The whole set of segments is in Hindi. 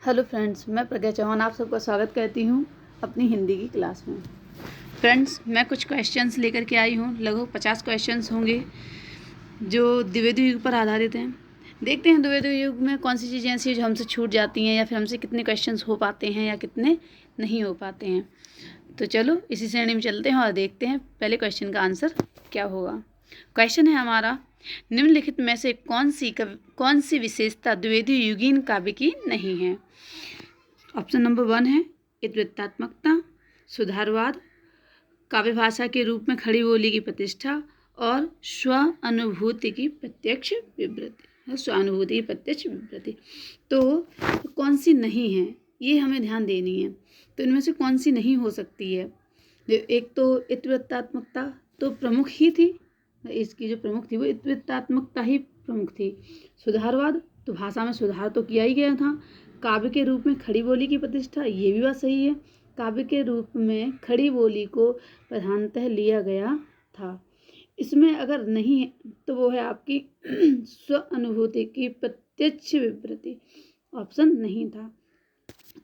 हेलो फ्रेंड्स, मैं प्रज्ञा चौहान आप सबका स्वागत करती हूँ अपनी हिंदी की क्लास में। फ्रेंड्स, मैं कुछ क्वेश्चंस लेकर के आई हूँ। लगभग 50 क्वेश्चंस होंगे जो द्विवेदी युग पर आधारित हैं। देखते हैं द्विवेदी युग में कौन सी चीज़ें ऐसी हैं जो हमसे छूट जाती हैं या फिर हमसे कितने क्वेश्चंस हो पाते हैं या कितने नहीं हो पाते हैं। तो चलो इसी श्रेणी में चलते हैं और देखते हैं पहले क्वेश्चन का आंसर क्या होगा। क्वेश्चन है हमारा, निम्नलिखित में से कौन सी विशेषता द्विवेदी युगीन काव्य की नहीं है। ऑप्शन नंबर 1 है इतिवृत्तात्मकता, सुधारवाद, काव्य भाषा के रूप में खड़ी बोली की प्रतिष्ठा और स्वानुभूति की प्रत्यक्ष विवृत्ति। तो कौन सी नहीं है ये हमें ध्यान देनी है। तो इनमें से कौन सी नहीं हो सकती है। एक तो इतिवृत्तात्मकता तो प्रमुख ही थी, इसकी जो प्रमुख थी वो इतिवृत्तात्मकता ही प्रमुख थी। सुधारवाद तो भाषा में सुधार तो किया ही गया था। काव्य के रूप में खड़ी बोली की प्रतिष्ठा, ये भी बात सही है। काव्य के रूप में खड़ी बोली को प्रधानतः लिया गया था। इसमें अगर नहीं है तो वो है आपकी स्व अनुभूति की प्रत्यक्ष विवृत्ति। ऑप्शन नहीं था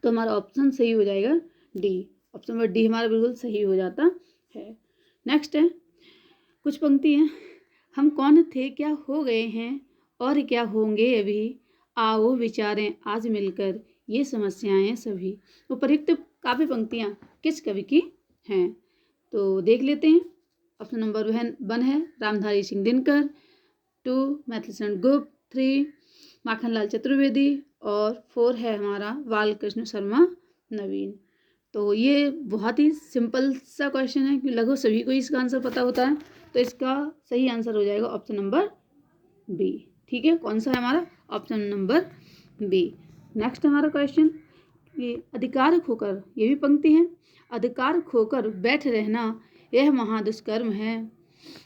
तो हमारा ऑप्शन सही हो जाएगा डी। ऑप्शन नंबर डी हमारा बिल्कुल सही हो जाता है। नेक्स्ट है कुछ पंक्ति हैं। हम कौन थे क्या हो गए हैं और क्या होंगे अभी, आओ विचारें आज मिलकर ये समस्याएं सभी। उपयुक्त काव्य पंक्तियां किस कवि की हैं तो देख लेते हैं। ऑप्शन नंबर 1 है रामधारी सिंह दिनकर, 2 मैथिलीशरण गुप्त, 3 माखनलाल चतुर्वेदी और 4 है हमारा बालकृष्ण शर्मा नवीन। तो ये बहुत ही सिंपल सा क्वेश्चन है कि लगभग सभी को इसका आंसर पता होता है। तो इसका सही आंसर हो जाएगा ऑप्शन नंबर बी। ठीक है, कौन सा है हमारा ऑप्शन नंबर बी। नेक्स्ट हमारा क्वेश्चन, ये अधिकार खोकर, ये भी पंक्ति है। अधिकार खोकर बैठ रहना यह महादुष्कर्म है।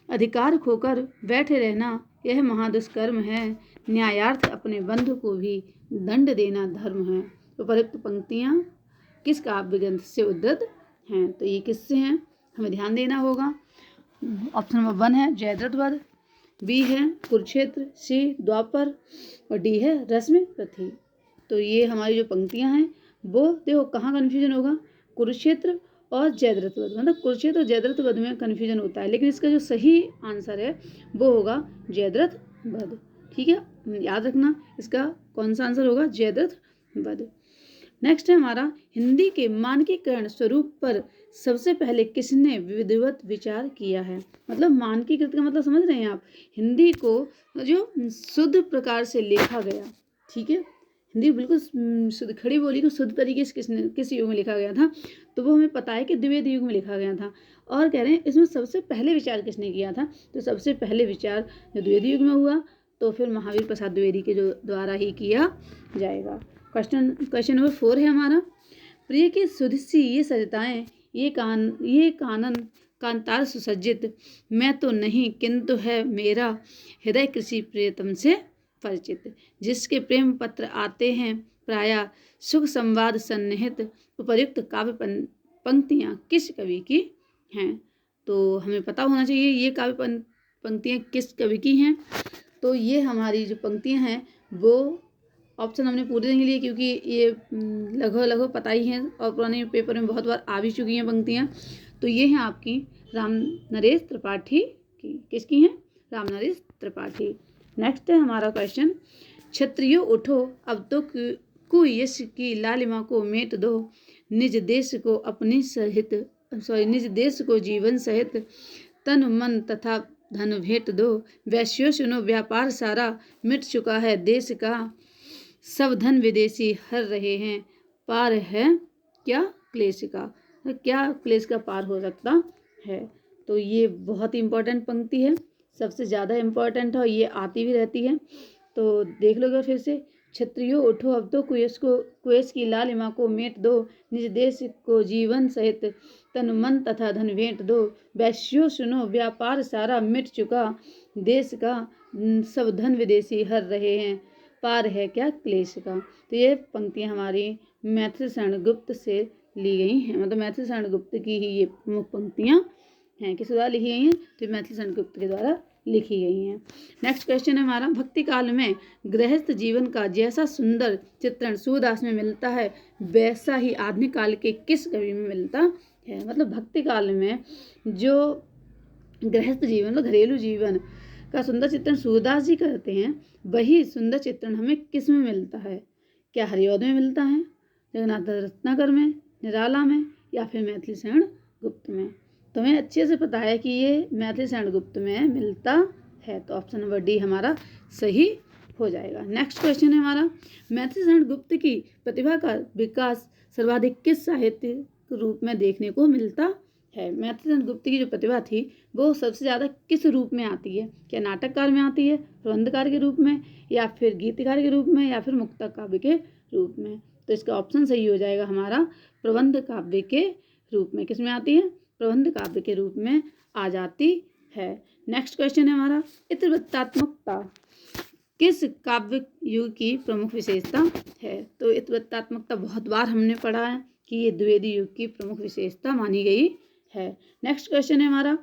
अधिकार खोकर बैठे रहना यह महादुष्कर्म है। न्यायार्थ अपने बंधु को भी दंड देना धर्म है। उपयुक्त पंक्तियां किस काव्य ग्रंथ से उद्धृत हैं तो ये किससे हैं हमें ध्यान देना होगा। ऑप्शन नंबर 1 है जयद्रथ वध, बी है कुरुक्षेत्र, सी द्वापर और डी है रश्मि पृथ्वी। तो ये हमारी जो पंक्तियां हैं वो देखो कहाँ कन्फ्यूजन होगा, कुरुक्षेत्र और जयद्रथ वध, मतलब कुरुक्षेत्र और जयद्रथ वध में कन्फ्यूजन होता है, लेकिन इसका जो सही आंसर है वो होगा जयद्रथ वध। ठीक है, याद रखना इसका कौन सा आंसर होगा, जयद्रथ वध। नेक्स्ट है हमारा, हिंदी के मानकीकरण स्वरूप पर सबसे पहले किसने विधिवत विचार किया है। मतलब मानकीकृत का मतलब समझ रहे हैं आप, हिंदी को जो शुद्ध प्रकार से लिखा गया। ठीक है, हिंदी बिल्कुल शुद्ध खड़ी बोली को शुद्ध तरीके से किस युग में लिखा गया था तो वो हमें पता है कि द्विवेदी युग में लिखा गया था। और कह रहे हैं इसमें सबसे पहले विचार किसने किया था तो सबसे पहले विचार जो द्विवेदी युग में हुआ तो फिर महावीर प्रसाद द्विवेदी के जो द्वारा ही किया जाएगा। क्वेश्चन नंबर 4 है हमारा, प्रिय की सुध सी ये सरिताएं ये कानन कांतार सुसज्जित, मैं तो नहीं किंतु है मेरा हृदय किसी प्रियतम से परिचित। जिसके प्रेम पत्र आते हैं प्रायः सुख संवाद सन्निहित। उपयुक्त काव्य पंक्तियां किस कवि की हैं तो हमें पता होना चाहिए ये काव्य पंक्तियां किस कवि की हैं। तो ये हमारी जो पंक्तियां हैं वो ऑप्शन हमने पूरे नहीं लिए क्योंकि ये लगभग पता ही है और पुराने पेपर में बहुत बार आ भी चुकी हैं पंक्तियाँ। तो ये हैं आपकी राम नरेश त्रिपाठी की, किसकी हैं, राम नरेश त्रिपाठी। नेक्स्ट है हमारा क्वेश्चन, क्षत्रियो उठो अब तो कुयश की लालिमा को मेट दो, निज देश को अपनी सहित निज देश को जीवन सहित तन मन तथा धन भेंट दो। वैश्यो सुनो व्यापार सारा मिट चुका है देश का, सब धन विदेशी हर रहे हैं, पार है क्या क्लेश का, क्या क्लेश का पार हो सकता है। तो ये बहुत ही इम्पोर्टेंट पंक्ति है, सबसे ज़्यादा इम्पोर्टेंट है, ये आती भी रहती है। तो देख लो फिर से, क्षत्रियो उठो अब तो कुयस की लालिमा को मेट दो, निज देश को जीवन सहित तन मन तथा धन भेंट दो। वैश्यो सुनो व्यापार सारा मिट चुका देश का, सब धन विदेशी हर रहे हैं, पार है क्या क्लेश का। तो ये पंक्तियाँ हमारी मैथिलीशरण गुप्त से ली गई हैं, मतलब मैथिलीशरण गुप्त की ही ये प्रमुख पंक्तियाँ हैं। किस द्वारा लिखी गई हैं तो मैथिलीशरण गुप्त के द्वारा लिखी गई हैं। नेक्स्ट क्वेश्चन है हमारा, भक्ति काल में गृहस्थ जीवन का जैसा सुंदर चित्रण सूरदास में मिलता है वैसा ही आधुनिक काल के किस कवि में मिलता है। मतलब भक्ति काल में जो गृहस्थ जीवन मतलब घरेलू जीवन का सुंदर चित्रण सूरदास जी करते हैं, वही सुंदर चित्रण हमें किस में मिलता है? क्या हरिऔध में मिलता है, जगन्नाथ रत्नाकर में, निराला में, या फिर मैथिली शरण गुप्त में? तो हमें अच्छे से पता है कि ये मैथिली शरण गुप्त में मिलता है, तो ऑप्शन नंबर डी हमारा सही हो जाएगा। नेक्स्ट क्वेश्चन है हमारा, मैथिली शरण गुप्त की प्रतिभा का विकास सर्वाधिक किस साहित्य रूप में देखने को मिलता है? मैथिली शरण गुप्त की जो प्रतिभा थी वो सबसे ज़्यादा किस रूप में आती है? क्या नाटककार में आती है, प्रबंधकार के रूप में, या फिर गीतकार के रूप में, या फिर मुक्तक काव्य के रूप में? तो इसका ऑप्शन सही हो जाएगा हमारा प्रबंध काव्य के रूप में। किस में आती है? प्रबंध काव्य के रूप में आ जाती है। नेक्स्ट क्वेश्चन है हमारा, इतिवृत्तात्मकता किस काव्य युग की प्रमुख विशेषता है? तो इतिवृत्तात्मकता बहुत बार हमने पढ़ा है कि ये द्विवेदी युग की प्रमुख विशेषता मानी गई है। नेक्स्ट क्वेश्चन है हमारा,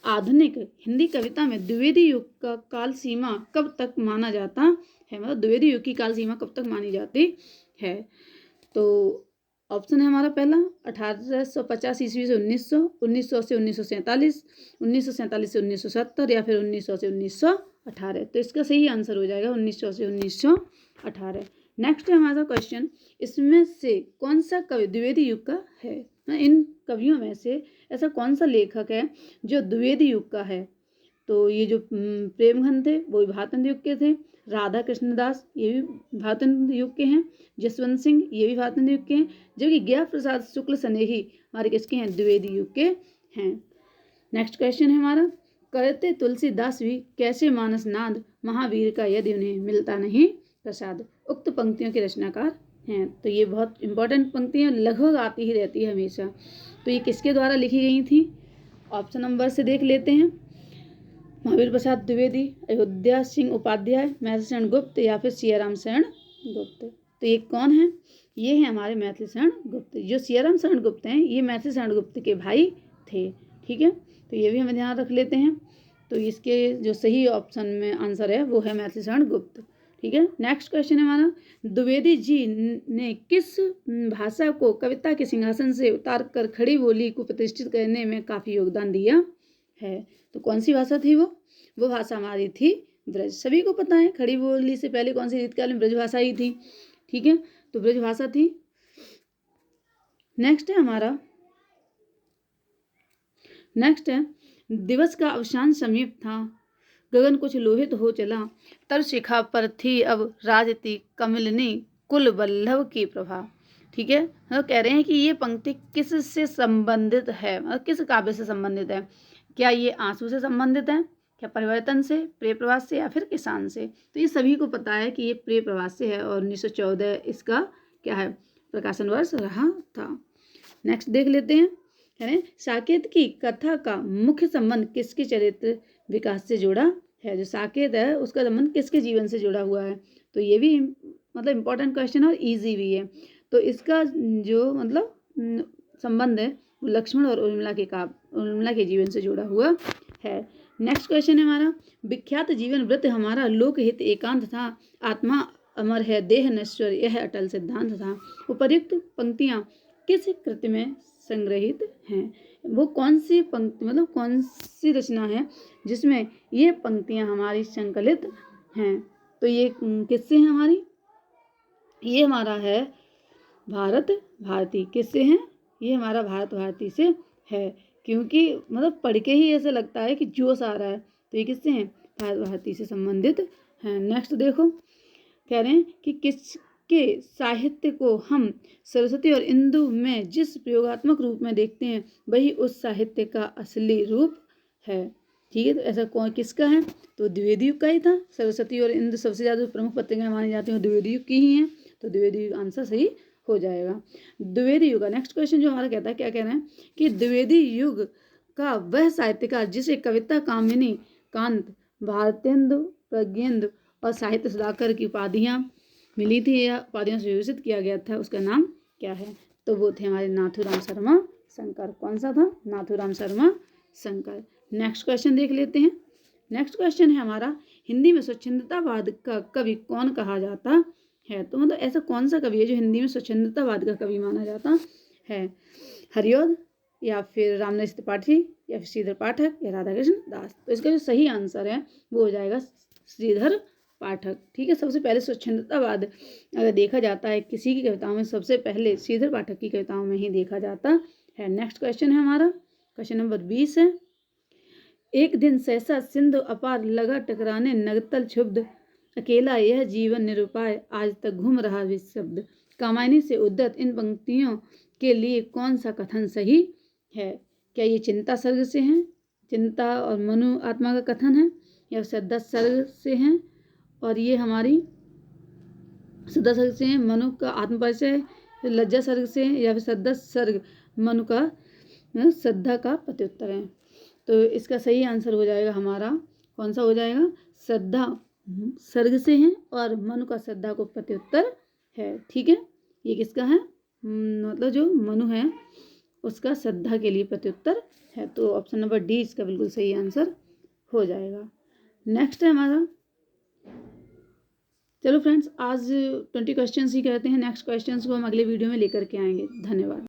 आधुनिक हिंदी कविता में द्विवेदी युग का काल सीमा कब तक माना जाता है? मतलब द्विवेदी युग की काल सीमा कब तक मानी जाती है? तो ऑप्शन है हमारा पहला 1850 ईस्वी से 1900, 1900 से 1947, 1947 से 1970, या फिर 1900 से 1918। तो इसका सही आंसर हो जाएगा 1900 से 1918। नेक्स्ट है हमारा क्वेश्चन, इसमें से कौन सा कवि द्विवेदी युग का है? इन कवियों में से ऐसा कौन सा लेखक है जो द्विवेदी युग का है? तो ये जो प्रेमघन थे वो भी भारतेंद्र युग के थे, राधा कृष्णदास ये भी भारतेंद्र युग के हैं, जसवंत सिंह ये भी भारतेंद्र युग के हैं, जबकि ज्ञा प्रसाद शुक्ल स्नेही हमारे किसके हैं? द्विवेदी युग के हैं। नेक्स्ट क्वेश्चन है हमारा, करते तुलसीदास भी कैसे मानस नाद महावीर का यदि उन्हें मिलता नहीं प्रसाद? उक्त पंक्तियों के रचनाकार हैं। तो ये बहुत इंपॉर्टेंट पंक्तियाँ लगभग आती ही रहती है हमेशा। तो ये किसके द्वारा लिखी गई थी? ऑप्शन नंबर से देख लेते हैं, महावीर प्रसाद द्विवेदी, अयोध्या सिंह उपाध्याय, मैथिली शरण गुप्त, या फिर सियाराम शरण गुप्त। तो ये कौन है? ये है हमारे मैथिली शरण गुप्त। जो सियाराम शरण गुप्त हैं ये मैथिली शरण गुप्त के भाई थे। ठीक है, तो ये भी हमें ध्यान रख लेते हैं। तो इसके जो सही ऑप्शन में आंसर है वो है मैथिली शरण गुप्त। ठीक है, नेक्स्ट क्वेश्चन है हमारा, द्विवेदी जी ने किस भाषा को कविता के सिंहासन से उतार कर खड़ी बोली को प्रतिष्ठित करने में काफ़ी योगदान दिया है? तो कौन सी भाषा थी वो भाषा हमारी थी ब्रज। सभी को पता है खड़ी बोली से पहले कौन सी रीतकाल में ब्रज भाषा ही थी। ठीक है, तो ब्रज भाषा थी। नेक्स्ट है हमारा, नेक्स्ट है, दिवस का अवसान समीप था, गगन कुछ लोहित हो चला, तब शिखा पर थी अब राजती कमलिनी कुल वल्लभ की प्रभा। ठीक है, तो कह रहे हैं कि ये पंक्ति किस से संबंधित है, मतलब किस काव्य से संबंधित है? क्या ये आंसू से संबंधित है, क्या परिवर्तन से, प्रिय प्रवास से, या फिर किसान से? तो ये सभी को पता है कि ये प्रिय प्रवास से है और 1914 इसका क्या है प्रकाशन वर्ष रहा था। नेक्स्ट देख लेते हैं, कह रहे हैं साकेत की कथा का मुख्य संबंध किसके चरित्र विकास से जुड़ा है? जो साकेत है उसका संबंध किसके जीवन से जुड़ा हुआ है? तो ये भी मतलब इम्पोर्टेंट क्वेश्चन और इजी भी है। तो इसका जो मतलब संबंध है वो लक्ष्मण और उर्मिला के जीवन से जुड़ा हुआ है। नेक्स्ट क्वेश्चन है हमारा, विख्यात जीवन व्रत हमारा लोकहित एकांत था, आत्मा अमर है देह नश्वर यह अटल सिद्धांत था। उपर्युक्त पंक्तियाँ किस कृति में संग्रहित हैं? वो कौन सी पंक्ति मतलब कौन सी रचना है जिसमें ये पंक्तियाँ हमारी संकलित हैं? तो ये किससे हैं हमारी? ये हमारा है भारत भारती। किससे हैं? ये हमारा भारत भारती से है, क्योंकि मतलब पढ़ के ही ऐसा लगता है कि जोश आ रहा है। तो ये किससे हैं? भारत भारती से संबंधित हैं। नेक्स्ट देखो, कह रहे हैं कि किसके साहित्य को हम सरस्वती और इंदु में जिस प्रयोगात्मक रूप में देखते हैं वही उस साहित्य का असली रूप है। ठीक है, तो ऐसा कौन किसका है? तो द्विवेदी युग का ही था। सरस्वती और इंदु सबसे ज़्यादा प्रमुख पत्रिकाएं मानी जाती हैं द्विवेदी युग की ही हैं, तो द्विवेदी युग आंसर सही हो जाएगा। द्विवेदी युग का नेक्स्ट क्वेश्चन जो हमारा कहता है, क्या कह रहे हैं कि द्विवेदी युग का वह साहित्यकार जिसे कविता कामिनी, कांत, भारतेंदु, प्रज्ञेंदु और साहित्य सुधाकर की उपाधियाँ मिली थी या उपाधियों से विभूषित किया गया था, उसका नाम क्या है? तो वो थे हमारे नाथूराम शर्मा शंकर। कौन सा था? नाथूराम शर्मा शंकर। नेक्स्ट क्वेश्चन देख लेते हैं, नेक्स्ट क्वेश्चन है हमारा, हिंदी में स्वच्छंदतावाद का कवि कौन कहा जाता है? तो मतलब ऐसा कौन सा कवि है जो हिंदी में स्वच्छंदतावाद का कवि माना जाता है? हरिऔध, या फिर रामनरेश त्रिपाठी, या फिर श्रीधर पाठक, या राधा कृष्ण दास। तो इसका जो सही आंसर है वो हो जाएगा श्रीधर पाठक। ठीक है, सबसे पहले स्वच्छंदतावाद अगर देखा जाता है किसी की कविताओं में, सबसे पहले श्रीधर पाठक की कविताओं में ही देखा जाता है। नेक्स्ट क्वेश्चन है हमारा, क्वेश्चन नंबर 20 है, एक दिन सहसा सिंधु अपार लगा टकराने, नगतल क्षुब्ध अकेला यह जीवन निरुपाय, आज तक घूम रहा विशब्द। कामायनी से उद्धत इन पंक्तियों के लिए कौन सा कथन सही है? क्या ये चिंता सर्ग से हैं, चिंता और मनु आत्मा का कथन है, या श्रद्धा सर्ग से हैं, और ये हमारी श्रद्धा सर्ग से हैं, मनु का आत्मपरिचय लज्जा सर्ग से हैं, या फिर श्रद्धा सर्ग मनु का श्रद्धा का प्रत्युत्तर है? तो इसका सही आंसर हो जाएगा हमारा, कौन सा हो जाएगा? श्रद्धा सर्ग से हैं और मनु का श्रद्धा को प्रत्युत्तर है। ठीक है, ये किसका है? मतलब जो मनु है उसका श्रद्धा के लिए प्रत्युत्तर है। तो ऑप्शन नंबर डी इसका बिल्कुल सही आंसर हो जाएगा। नेक्स्ट है हमारा, चलो फ्रेंड्स आज 20 क्वेश्चंस ही करते हैं, नेक्स्ट क्वेश्चंस को हम अगले वीडियो में लेकर के आएंगे। धन्यवाद।